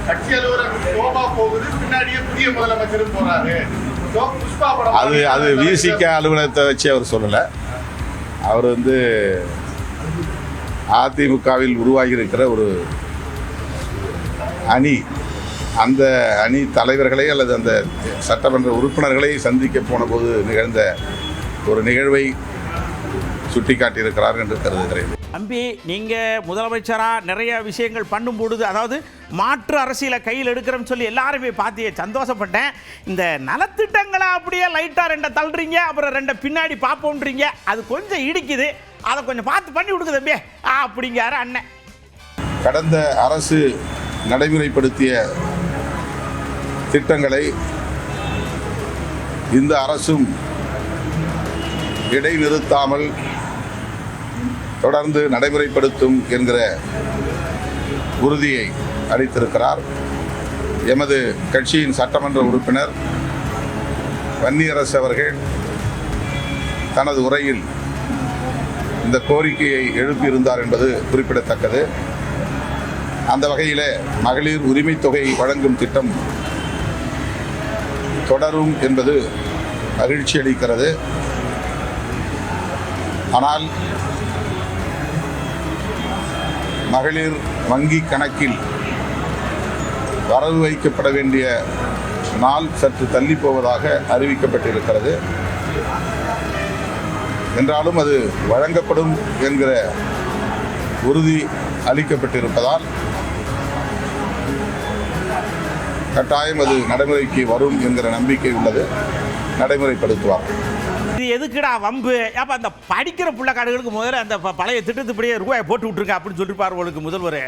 கட்சி அலுவலகம் சோபா போகுது பின்னாடியே புதிய முதலமைச்சரும் போறாரு. அது விசிக அலுவலகத்தை வச்சு அவர் சொல்லலை. அவர் வந்து அதிமுகவில் உருவாகி இருக்கிற ஒரு அணி, அந்த அணி தலைவர்களை அல்லது அந்த சட்டமன்ற உறுப்பினர்களை சந்திக்க போன போது நிகழ்ந்த ஒரு நிகழ்வை சுட்டிக்காட்டியிருக்கிறார் என்று கருதுகிறேன். தம்பி, நீங்கள் முதலமைச்சராக நிறைய விஷயங்கள் பண்ணும்பொழுது, அதாவது மாற்று அரசியலை கையில் எடுக்கிறோம்னு சொல்லி எல்லாருமே பார்த்தியே சந்தோஷப்பட்டேன். இந்த நலத்திட்டங்களை அப்படியே லைட்டாக ரெண்டை தள்ளுறீங்க, அப்புறம் ரெண்டை பின்னாடி பார்ப்போன்றீங்க, அது கொஞ்சம் இடிக்குது, அதை கொஞ்சம் பார்த்து பண்ணி விடுங்க தம்பி அப்படிங்காரு அண்ணன். கடந்த அரசு நடைமுறைப்படுத்திய திட்டங்களை இந்த அரசும் இடைநிறுத்தாமல் தொடர்ந்து நடைமுறைப்படுத்தும் என்கிற உறுதியை அளித்திருக்கிறார். எமது கட்சியின் சட்டமன்ற உறுப்பினர் வன்னியரசு அவர்கள் தனது உரையில் இந்த கோரிக்கையை எழுப்பியிருந்தார் என்பது குறிப்பிடத்தக்கது. அந்த வகையிலே மகளிர் உரிமை தொகை வழங்கும் திட்டம் தொடரும் என்பது மகிழ்ச்சி அளிக்கிறது. ஆனால் மகளிர் வங்கி கணக்கில் வரவு வைக்கப்பட வேண்டிய நாள் சற்று தள்ளி போவதாக அறிவிக்கப்பட்டிருக்கிறது. என்றாலும் அது வழங்கப்படும் என்கிற உறுதி அளிக்கப்பட்டிருப்பதால் கட்டாயம் அது நடைமுறைக்கு வரும் என்கிற நம்பிக்கை உள்ளது. நடைமுறைப்படுத்துவார். இது எதுக்குடா வம்பு? அப்போ அந்த படிக்கிற பிள்ளைக்காடுகளுக்கு முதல்ல அந்த பழைய திட்டத்துப்படியே ரூபாயை போட்டு விட்ருங்க அப்படின்னு சொல்லியிருப்பார் உங்களுக்கு முதல்வர்.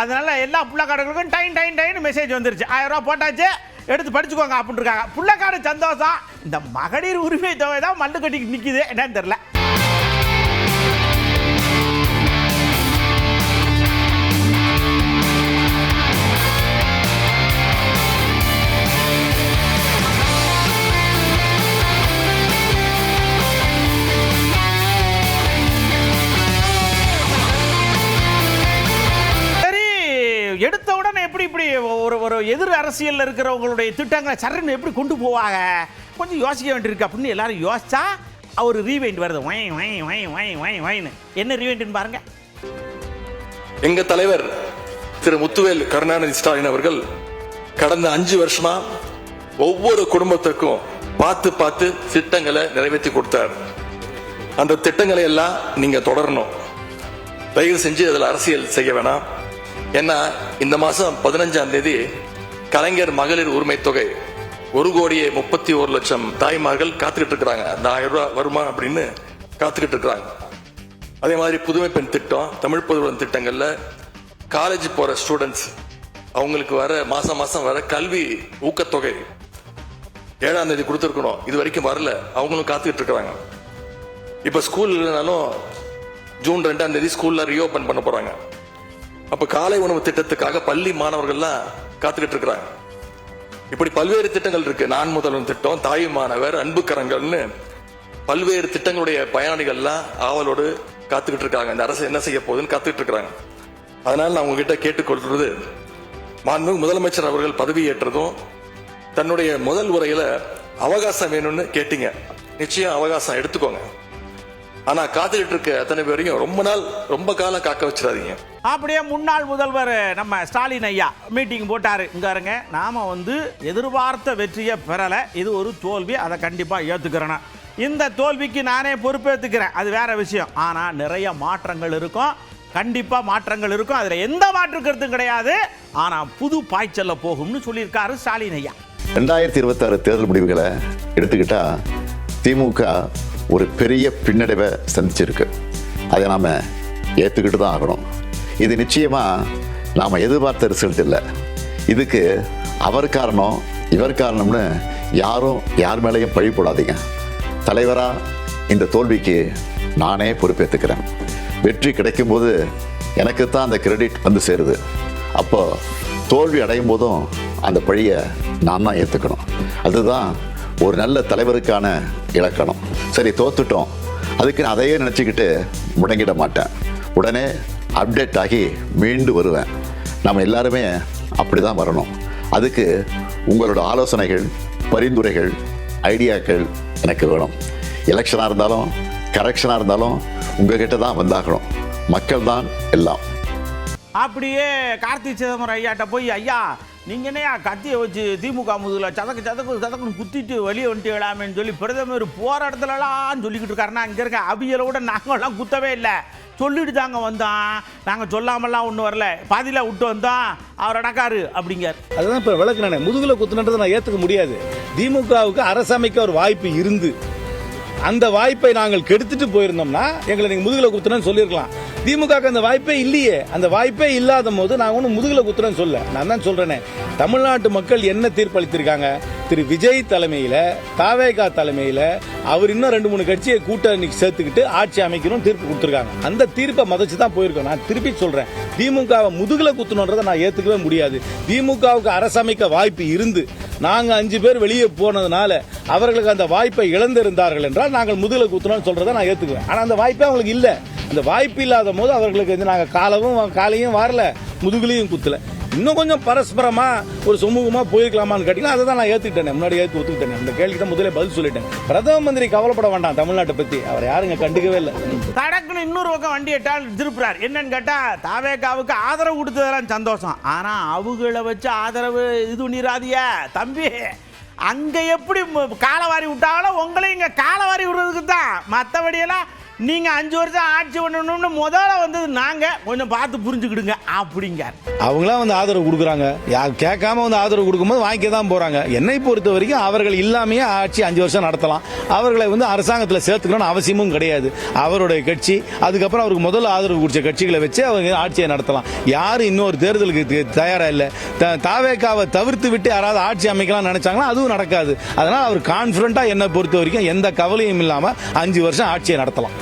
அதனால எல்லா பிள்ளைக்காடுகளுக்கும் டைன் மெசேஜ் வந்துருச்சு. 1000 ரூபா போட்டாச்சு, எடுத்து படிச்சுக்கோங்க அப்படின்னு இருக்காங்க. பிள்ளைக்காடு சந்தோஷம். இந்த மகளிர் உரிமை தொகை தான் மல்லு கட்டி நிற்கிது, என்னன்னு தெரியல. எடுத்த உடனே எப்படி எதிர் அரசியலில் இருக்கிறவங்களுடைய திட்டங்களை சரன்னு எப்படி கொண்டு போவாங்க, கொஞ்சம் யோசிக்க வேண்டியிருக்கு அப்படின்னு எல்லாரும் யோசிச்சா ஒரு ரீவைண்ட் வருது. வை வை வை வை வை வைன்னு. என்ன ரீவைண்ட்னு பாருங்க. எங்க தலைவர் திரு முத்துவேல் கருணாநிதி ஸ்டாலின் அவர்கள் கடந்த 5 வருஷமா ஒவ்வொரு குடும்பத்துக்கும் பார்த்து பார்த்து திட்டங்களை நிறைவேற்றி கொடுத்தார். அந்த திட்டங்களை எல்லாம் நீங்க தொடரணும். தயவு செஞ்சு அதில் அரசியல் செய்ய வேணாம். ஏன்னா இந்த மாசம் 15ஆம் தேதி கலைஞர் மகளிர் உரிமை தொகை 1,31,00,000 தாய்மார்கள் காத்துக்கிட்டு இருக்கிறாங்க. அந்த 1000 ரூபாய் வருமா அப்படின்னு காத்துக்கிட்டு இருக்கிறாங்க. அதே மாதிரி புதுமை பெண் திட்டம், தமிழ் புதுவன் திட்டங்கள்ல காலேஜ் போற ஸ்டூடெண்ட்ஸ் அவங்களுக்கு வர மாசம் வர கல்வி ஊக்கத்தொகை 7ஆம் தேதி கொடுத்துருக்கணும். இது வரைக்கும் வரல. அவங்களும் காத்துக்கிட்டு இருக்கிறாங்க. இப்ப ஸ்கூல் இல்லைனாலும் ஜூன் 2ஆம் தேதி ஸ்கூல்ல ரீஓபன் பண்ண போறாங்க. அப்ப காலை உணவு திட்டத்துக்காக பள்ளி மாணவர்கள்லாம் காத்துக்கிட்டு இருக்கிறாங்க. இப்படி பல்வேறு திட்டங்கள் இருக்கு. நான் முதல்வன் திட்டம், தாய் மாணவர், அன்பு கரங்கள்னு பல்வேறு திட்டங்களுடைய பயனாளிகள்லாம் ஆவலோடு காத்துக்கிட்டு இருக்காங்க. இந்த அரசு என்ன செய்ய போகுதுன்னு காத்துக்கிட்டு இருக்கிறாங்க. அதனால நான் உங்ககிட்ட கேட்டுக்கொள்றது, மாண்புமிகு முதலமைச்சர் அவர்கள் பதவியேற்றதும் தன்னுடைய முதல் உரையில அவகாசம் வேணும்னு கேட்டீங்க. நிச்சயம் அவகாசம் எடுத்துக்கோங்க. ஆனா காத்துக்கிட்டு இருக்க அத்தனை பேரையும் ரொம்ப காலம் காக்க வச்சிடாதீங்க. அப்படியே முன்னாள் முதல்வர் நம்ம ஸ்டாலின் ஐயா மீட்டிங் போட்டாரு. இங்க இருங்க, நாம எதிர்பார்த்த வெற்றியை பெறல, இது ஒரு தோல்வி, அதை கண்டிப்பா ஏத்துக்கிறேன். இந்த தோல்விக்கு நானே பொறுப்பேற்றுக்கிறேன், அது வேற விஷயம். ஆனா நிறைய மாற்றங்கள் இருக்கும், கண்டிப்பா மாற்றங்கள் இருக்கும், அதுல எந்த மாற்று கருத்தும் கிடையாது. ஆனா புது பாய்ச்சல்ல போகும்னு சொல்லியிருக்காரு ஸ்டாலின் ஐயா. 2026 தேர்தல் முடிவுகளை எடுத்துக்கிட்டா திமுக ஒரு பெரிய பின்னடைவை சந்திச்சிருக்கு. அதை நாம ஏற்றுக்கிட்டு தான் ஆகணும். இது நிச்சயமா நாம எதிர்பார்த்த ரிசல்ட் இல்லை. இதுக்கு அவர் காரணம் இவர் காரணம்னு யாரும் யார் மேலேயும் பழி போடாதீங்க. தலைவரா இந்த தோல்விக்கு நானே பொறுப்பேற்றுக்கிறேன். வெற்றி கிடைக்கும் போது எனக்கு தான் அந்த கிரெடிட் வந்து சேருது. அப்போ தோல்வி அடையும் போதும் அந்த பழியை நான் தான் ஏற்றுக்கணும். அதுதான் ஒரு நல்ல தலைவருக்கான இலக்கணம். சரி, தோத்துட்டோம், அதுக்கு நான் அதையே நினச்சிக்கிட்டு முடங்கிட மாட்டேன். உடனே அப்டேட் ஆகி மீண்டு வருவேன். நம்ம எல்லாருமே அப்படி தான் வரணும். அதுக்கு உங்களோட ஆலோசனைகள், பரிந்துரைகள், ஐடியாக்கள் எனக்கு வேணும். எலெக்ஷனாக இருந்தாலும் கரெக்ஷனாக இருந்தாலும் உங்ககிட்ட தான் வந்தாகணும். மக்கள் தான் எல்லாம். அப்படியே கார்த்தி சிதம்பரம் ஐயாட்ட போய், ஐயா நீங்க என்னையா கத்தியை வச்சு திமுக முதுகுல சதக்குன்னு குத்திட்டு வெளியே வந்துட்டு விடாமேன்னு சொல்லி பிரதமர் போற இடத்துலலாம் சொல்லிக்கிட்டு இருக்காருன்னா, இங்க இருக்க அபியலோட நாங்கள்லாம் குத்தவே இல்லை, சொல்லிட்டு தாங்க வந்தோம், நாங்கள் சொல்லாமல்லாம் ஒன்றும் வரல, பாதியில் விட்டு வந்தோம், அவர் அடக்காரு அப்படிங்கார். அதுதான் இப்போ விளக்கு. நான் முதுகுல குத்துனன்றதை நான் ஏற்றுக்க முடியாது. திமுகவுக்கு அரசமைக்க ஒரு வாய்ப்பு இருந்து அந்த வாய்ப்பை நாங்கள் கெடுத்துட்டு போயிருந்தோம்னா எங்களை நீங்க முதுகுல குத்துறேன்னு சொல்லியிருக்கலாம். திமுக அந்த வாய்ப்பே இல்லையே. அந்த வாய்ப்பே இல்லாத போது நான் ஒன்றும் முதுகுல குத்துறேன்னு சொல்ல. நான் தான் சொல்றேனே, தமிழ்நாட்டு மக்கள் என்ன தீர்ப்பளித்திருக்காங்க. திரு விஜய் தலைமையில, தாவேகா தலைமையில அவர் இன்னும் 2-3 கட்சியை கூட்டணி சேர்த்துக்கிட்டு ஆட்சி அமைக்கணும் தீர்ப்பு கொடுத்திருக்காங்க. அந்த தீர்ப்பை மதிச்சு தான் போயிருக்கோம். நான் திருப்பி சொல்றேன், திமுகவை முதுகுல குத்தணுன்றதை நான் ஏத்துக்கவே முடியாது. திமுகவுக்கு அரசமைக்க வாய்ப்பு இருந்து நாங்க 5 பேர் வெளியே போனதுனால அவர்களுக்கு அந்த வாய்ப்பை இழந்திருந்தார்கள் என்றால் நாங்கள் முதுகுல குத்தணும்னு சொல்றதை நான் ஏத்துக்குவேன். ஆனா அந்த வாய்ப்பே அவங்களுக்கு இல்ல. அந்த வாய்ப்பு இல்லாத போது அவர்களுக்கு நாங்க காலையும் வரல, முதுகுலையும் குத்தல. இன்னும் கொஞ்சம் பரஸ்பரமா ஒரு சுமூகமா போயிருக்கலாமான்னு கேட்டீங்கன்னா அதை தான் நான் ஏத்துக்கிட்டேன். முன்னாடி ஏத்து ஒத்துக்கிட்டேன். இந்த கேள்விக்கு முதலே பதில் சொல்லிட்டேன். பிரதம மந்திரி கவலைப்பட வேண்டாம் தமிழ்நாட்டை பத்தி, அவர் யாருங்க கண்டுக்கவே இல்லை. தடக்குன்னு இன்னொரு பக்கம் வண்டி எட்டால் திருப்புறார். என்னன்னு கேட்டா, தாவேகாவுக்கு ஆதரவு கொடுத்ததெல்லாம் சந்தோஷம், ஆனா அவங்கள வச்சு ஆதரவு இது பண்ணிடாதிய தம்பி. அங்க எப்படி காலவாரி விட்டாங்களோ உங்களையும் இங்க காலவாரி விடுறதுக்கு தான். மற்றபடியெல்லாம் நீங்க 5 வருஷம் ஆட்சி பண்ணணும்னு முதல்ல வந்தது நாங்க, கொஞ்சம் பார்த்து புரிஞ்சுக்கிடுங்க அப்படிங்க. அவங்களாம் ஆதரவு கொடுக்குறாங்க, கேட்காம ஆதரவு கொடுக்கும்போது வாங்கிக்க தான் போறாங்க. என்னை பொறுத்த வரைக்கும் அவர்கள் இல்லாமையே ஆட்சி 5 வருஷம் நடத்தலாம். அவர்களை அரசாங்கத்தில் சேர்த்துக்கணும்னு அவசியமும் கிடையாது. அவருடைய கட்சி, அதுக்கப்புறம் அவருக்கு முதல்ல ஆதரவு கொடுத்த கட்சிகளை வச்சு அவங்க ஆட்சியை நடத்தலாம். யாரும் இன்னொரு தேர்தலுக்கு தயாரா இல்லை. தாவேகாவை தவிர்த்து விட்டு யாராவது ஆட்சி அமைக்கலாம் நினைச்சாங்கன்னா அதுவும் நடக்காது. அதனால அவர் கான்பிடண்டா என்னை பொறுத்த வரைக்கும் எந்த கவலையும் இல்லாம 5 வருஷம் ஆட்சியை நடத்தலாம்.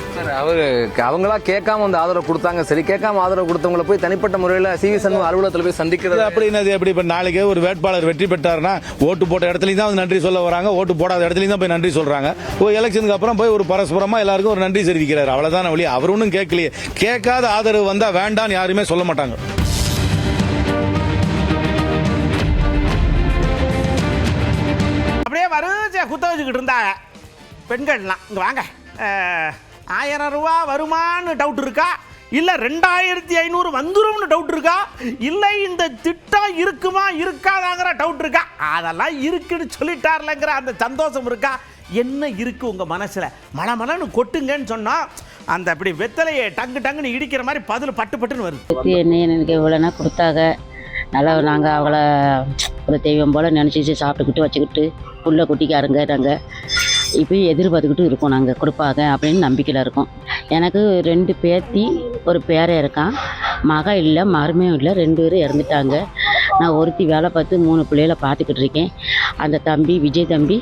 அவங்களா கேட்காம ஆதரவு கொடுத்தாங்க. சரி, கேட்காம ஆதரவு கொடுத்தவங்களை போய் தனிப்பட்ட முறையில் சிவி சண்முகம் அலுவலகத்தில் போய் சந்திக்கிறது அப்படின்னது எப்படி? இப்ப நாளைக்கே ஒரு வேட்பாளர் வெற்றி பெற்றாருன்னா ஓட்டு போட்ட இடத்துலயும் தான் நன்றி சொல்ல வராங்க, ஓட்டு போடாத இடத்துலயும் தான் போய் நன்றி சொல்றாங்க. எலெக்ஷனுக்கு அப்புறம் போய் ஒரு பரஸ்பரமா எல்லாருக்கும் ஒரு நன்றி தெரிவிக்கிறார். அவ்வளவுதான் வழி. அவர் ஒன்றும் கேட்கலையே. கேட்காத ஆதரவு வந்தா வேண்டான்னு யாருமே சொல்ல மாட்டாங்க. குத்த வச்சுக்கிட்டு இருந்தாங்க பெண்கள்லாம். இங்கே வாங்க, 1000 ரூபா வருமானு டவுட் இருக்கா, இல்லை 2500 வந்துரும்னு டவுட் இருக்கா, இல்லை இந்த திட்டம் இருக்குமா இருக்காதாங்கிற டவுட் இருக்கா? அதெல்லாம் இருக்குன்னு சொல்லிட்டார்லங்கிற அந்த சந்தோஷம் இருக்கா? என்ன இருக்கு உங்க மனசுல? மலமலன்னு கொட்டுங்கன்னு சொன்னா அந்த அப்படி வெத்தலையை டங்குன்னு இடிக்கிற மாதிரி பதில் பட்டு பட்டுன்னு வருது. என்ன எனக்கு இவ்வளோனா கொடுத்தாங்க, நல்லா நாங்கள் அவளை ஒரு தெய்வம் போல் நினச்சிச்சு சாப்பிட்டுக்கிட்டு வச்சுக்கிட்டு புள்ள குட்டிக்காருங்க நாங்கள் இப்போயும் எதிர்பார்த்துக்கிட்டு இருக்கோம். நாங்கள் கொடுப்பாங்க அப்படின்னு நம்பிக்கையில் இருக்கோம். எனக்கு 2 பேத்தி ஒரு பேரை இருக்கான், மக இல்லை மருமையும் இல்லை, 2 பேரும் இறந்துட்டாங்க. நான் ஒருத்தி வேலை பார்த்து 3 பிள்ளைகளை பார்த்துக்கிட்டு இருக்கேன். அந்த தம்பி விஜய் தம்பி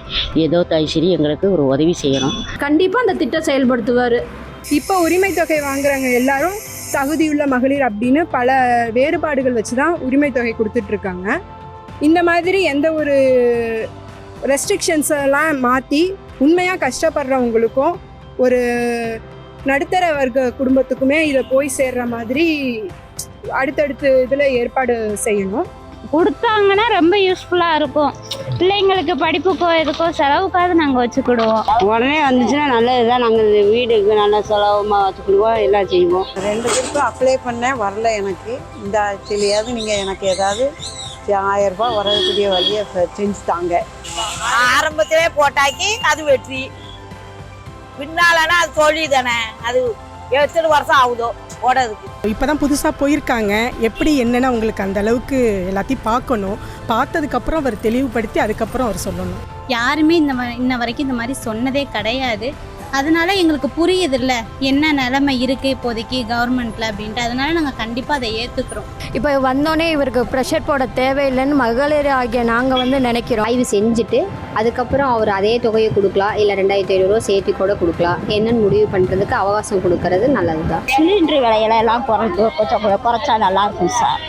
ஏதோ தாய்சரி எங்களுக்கு ஒரு உதவி செய்யணும். கண்டிப்பாக அந்த திட்டம் செயல்படுத்துவார். இப்போ உரிமை தொகை வாங்குறாங்க எல்லாரும் தகுதியுள்ள மகளிர் அப்படின்னு பல வேறுபாடுகள் வச்சு தான் உரிமை தொகை கொடுத்துட்ருக்காங்க. இந்த மாதிரி எந்த ஒரு ரெஸ்ட்ரிக்ஷன்ஸ் எல்லாம் மாற்றி உண்மையாக கஷ்டப்படுறவங்களுக்கும் ஒரு நடுத்தர வர்க்க குடும்பத்துக்குமே இதை போய் சேர்ற மாதிரி அடுத்தடுத்து இதில் ஏற்பாடு செய்யணும். கொடுத்தாங்கன்னா ரொம்ப யூஸ்ஃபுல்லாக இருக்கும். பிள்ளைங்களுக்கு படிப்புக்கோ எதுக்கோ செலவுக்காவது நாங்கள் வச்சுக்கிடுவோம். உடனே வந்துச்சுன்னா நல்லது தான். நாங்கள் வீடுக்கு நல்லா செலவுமாக வச்சுக்கிடுவோம், எல்லாம் செய்வோம். 2 பேருக்கும் அப்ளை பண்ணேன், வரல எனக்கு. இந்த ஆட்சியிலையாவது நீங்கள் எனக்கு ஏதாவது 1000 ரூபாய் வரக்கூடிய வழியை செஞ்சு தாங்க. ஆரம்பத்திலே போட்டாக்கி அது வெற்றி, பின்னாலனா அது தோல்வி தானே. அது எத்தனை வருஷம் ஆகுதோ ஓடுறதுக்கு. இப்போதான் புதுசாக போயிருக்காங்க, எப்படி என்னென்ன உங்களுக்கு அந்த அளவுக்கு எல்லாத்தையும் பார்க்கணும். பார்த்ததுக்கப்புறம் அவர் தெளிவுபடுத்தி அதுக்கப்புறம் அவர் சொல்லணும். யாருமே இன்ன வரைக்கும் இந்த மாதிரி சொன்னதே கிடையாது. அதனால எங்களுக்கு புரியுது இல்லை என்ன நிலைமை இருக்குது இப்போதைக்கு கவர்மெண்ட்டில் அப்படின்ட்டு. அதனால நாங்கள் கண்டிப்பாக அதை ஏற்றுக்கிறோம். இப்போ வந்தோடனே இவருக்கு ப்ரெஷர் போட தேவையில்லைன்னு மகளிர் ஆகிய நாங்கள் நினைக்கிறோம். ஆய்வு செஞ்சுட்டு அதுக்கப்புறம் அவர் அதே தொகையை கொடுக்கலாம், இல்லை 2500 ரூபா சேர்த்து கூட கொடுக்கலாம். என்னன்னு முடிவு பண்ணுறதுக்கு அவகாசம் கொடுக்கறது நல்லது தான். சிலிண்டர் விலையெல்லாம் கொஞ்சம் குறைச்சா நல்லா இருக்கும் சார்.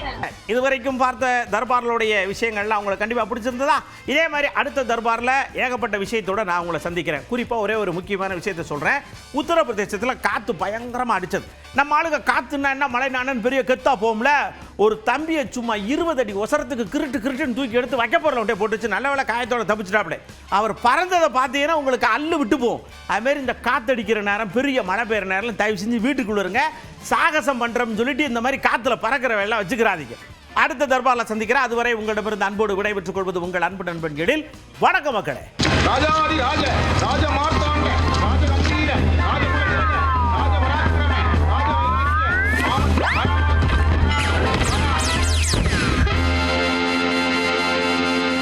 இதுவரைக்கும் பார்த்த தர்பார்களுடைய விஷயங்கள்லாம் உங்களுக்கு கண்டிப்பாக பிடிச்சிருந்ததா? இதே மாதிரி அடுத்த தர்பாரில் ஏகப்பட்ட விஷயத்தோட நான் உங்களை சந்திக்கிறேன். குறிப்பாக ஒரே ஒரு முக்கியமான விஷயத்தை சொல்கிறேன். உத்தரப்பிரதேசத்தில் காற்று பயங்கரமாக அடித்தது. நம்ம ஆளுங்க காற்றுன்னா என்ன மழை நானன்னு பெரிய கெத்தா போகும்ல. ஒரு தம்பியை சும்மா 20 அடி ஒசரத்துக்கு கிருட்டுன்னு தூக்கி எடுத்து வைக்கப்பொருள் ஒன்றே போட்டுச்சு. நல்ல வேலை காயத்தோட தப்பிச்சிட்டாப்ல. அவர் பறந்ததை பார்த்தீங்கன்னா உங்களுக்கு அல்லு விட்டு போகும். அதுமாரி இந்த காற்றடிக்கிற நேரம், பெரிய மழை பெய்கிற நேரம் தயவு செஞ்சு வீட்டுக்குள்ள இருங்க. சாகசம் பண்ணுறோம்னு சொல்லிட்டு இந்த மாதிரி காற்றுல பறக்கிற வேலை வச்சுக்கிறாதீங்க. அடுத்த தர்பாரில் சந்திக்கிறேன். அதுவரை உங்களிடமிருந்து அன்போடு விடைபெற்றுக் கொள்வது உங்கள் அன்பு நண்பன் எழில். வணக்கம் மக்களே. ராஜா